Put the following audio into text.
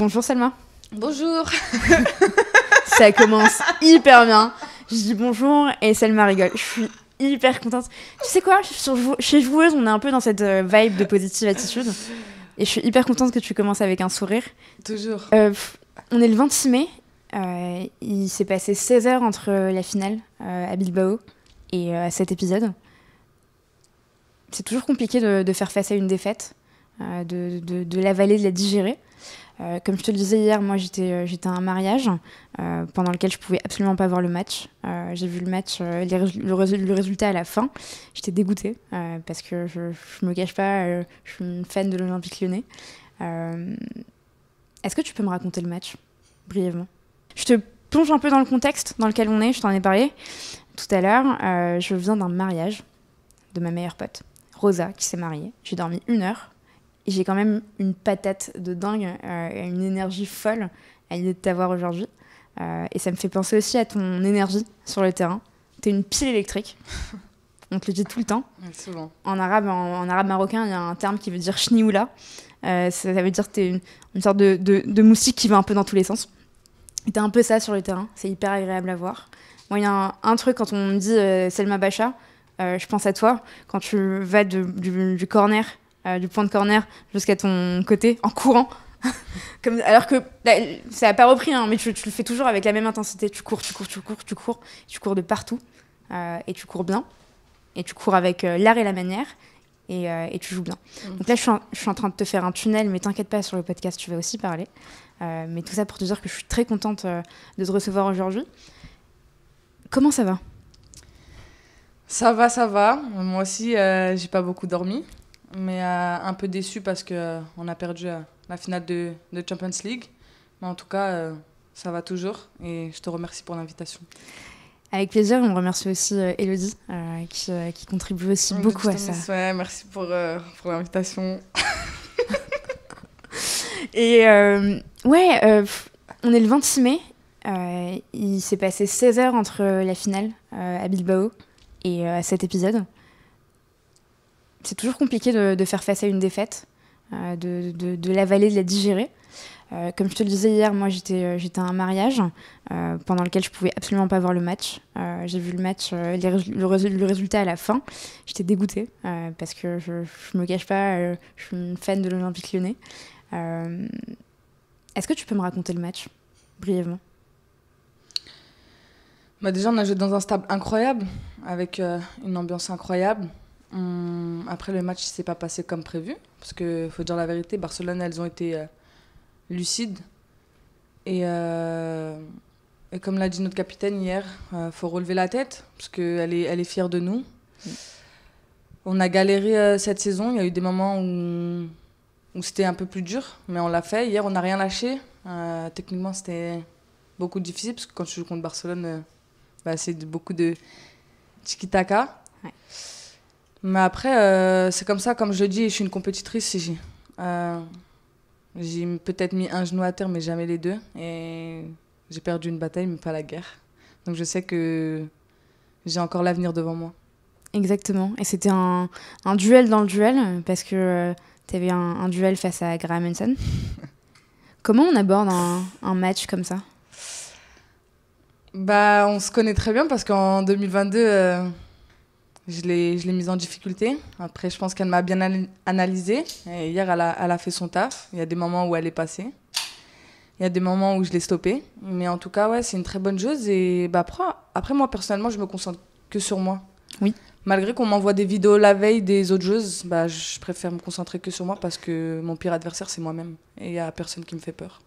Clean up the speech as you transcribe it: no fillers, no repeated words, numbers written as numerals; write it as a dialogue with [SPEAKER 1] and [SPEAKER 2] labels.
[SPEAKER 1] Bonjour Selma.
[SPEAKER 2] Bonjour.
[SPEAKER 1] Ça commence hyper bien. Je dis bonjour et Selma rigole. Je suis hyper contente. Tu sais quoi, chez Joueuse, on est un peu dans cette vibe de positive attitude. Et je suis hyper contente que tu commences avec un sourire.
[SPEAKER 2] Toujours.
[SPEAKER 1] On est le 26 mai. Il s'est passé 16 heures entre la finale à Bilbao et cet épisode. C'est toujours compliqué de faire face à une défaite, de l'avaler, de la digérer. Comme je te le disais hier, moi j'étais à un mariage pendant lequel je pouvais absolument pas voir le match. J'ai vu le match, le résultat à la fin. J'étais dégoûtée parce que je me cache pas, je suis une fan de l'Olympique Lyonnais. Est-ce que tu peux me raconter le match, brièvement ? Je te plonge un peu dans le contexte dans lequel on est, je t'en ai parlé tout à l'heure. Je viens d'un mariage de ma meilleure pote, Rosa, qui s'est mariée. J'ai dormi 1 heure. Et j'ai quand même une patate de dingue, une énergie folle à l'idée de t'avoir aujourd'hui. Et ça me fait penser aussi à ton énergie sur le terrain. T'es une pile électrique. On te le dit tout le temps.
[SPEAKER 2] Souvent.
[SPEAKER 1] En arabe marocain, il y a un terme qui veut dire chnioula. Ça veut dire que t'es une sorte de moustique qui va un peu dans tous les sens. Et t'es un peu ça sur le terrain. C'est hyper agréable à voir. Moi, il y a un truc, quand on me dit Selma Bacha, je pense à toi. Quand tu vas du corner, du point de corner jusqu'à ton côté, en courant. Alors que ça n'a pas repris, hein, mais tu le fais toujours avec la même intensité. Tu cours de partout. Et tu cours bien. Et tu cours avec l'art et la manière. Et tu joues bien. Donc là, je suis en train de te faire un tunnel, mais t'inquiète pas, sur le podcast, tu vas aussi parler. Mais tout ça pour te dire que je suis très contente de te recevoir aujourd'hui. Comment ça va ?
[SPEAKER 2] Ça va. Moi aussi, j'ai pas beaucoup dormi. Mais un peu déçue parce qu'on a perdu la finale de Champions League. Mais en tout cas, ça va toujours. Et je te remercie pour l'invitation.
[SPEAKER 1] Avec plaisir. On remercie aussi Elodie qui contribue aussi beaucoup à ça.
[SPEAKER 2] Ouais, merci pour l'invitation.
[SPEAKER 1] Et on est le 26 mai. Il s'est passé 16 heures entre la finale à Bilbao et cet épisode. C'est toujours compliqué de faire face à une défaite, de l'avaler, de la digérer. Comme je te le disais hier, moi j'étais à un mariage pendant lequel je pouvais absolument pas voir le match. J'ai vu le match, le résultat à la fin. J'étais dégoûtée parce que je me cache pas, je suis une fan de l'Olympique Lyonnais. Est-ce que tu peux me raconter le match, brièvement ?
[SPEAKER 2] Déjà, on a joué dans un stade incroyable, avec une ambiance incroyable. Après, le match ne s'est pas passé comme prévu, parce qu'il faut dire la vérité, Barcelone, elles ont été lucides. Et comme l'a dit notre capitaine hier, faut relever la tête, parce qu'elle est fière de nous. On a galéré cette saison, il y a eu des moments où c'était un peu plus dur, mais on l'a fait. Hier, on n'a rien lâché. Techniquement, c'était beaucoup difficile, parce que quand tu joues contre Barcelone, c'est beaucoup de tiki-taka.
[SPEAKER 1] Ouais.
[SPEAKER 2] Mais après, c'est comme ça, comme je le dis, je suis une compétitrice. J'ai peut-être mis un genou à terre, mais jamais les deux. Et j'ai perdu une bataille, mais pas la guerre. Donc je sais que j'ai encore l'avenir devant moi.
[SPEAKER 1] Exactement. Et c'était un duel dans le duel, parce que tu avais un duel face à Graham Hansen. Comment on aborde un match comme ça ?
[SPEAKER 2] On se connaît très bien, parce qu'en 2022... Je l'ai mise en difficulté. Après, je pense qu'elle m'a bien analysé. Et hier, elle a fait son taf. Il y a des moments où elle est passée. Il y a des moments où je l'ai stoppée. Mais en tout cas, ouais, c'est une très bonne chose. Et après, moi, personnellement, je me concentre que sur moi.
[SPEAKER 1] Oui.
[SPEAKER 2] Malgré qu'on m'envoie des vidéos la veille des autres joueuses, je préfère me concentrer que sur moi, parce que mon pire adversaire, c'est moi-même. Et il n'y a personne qui me fait peur.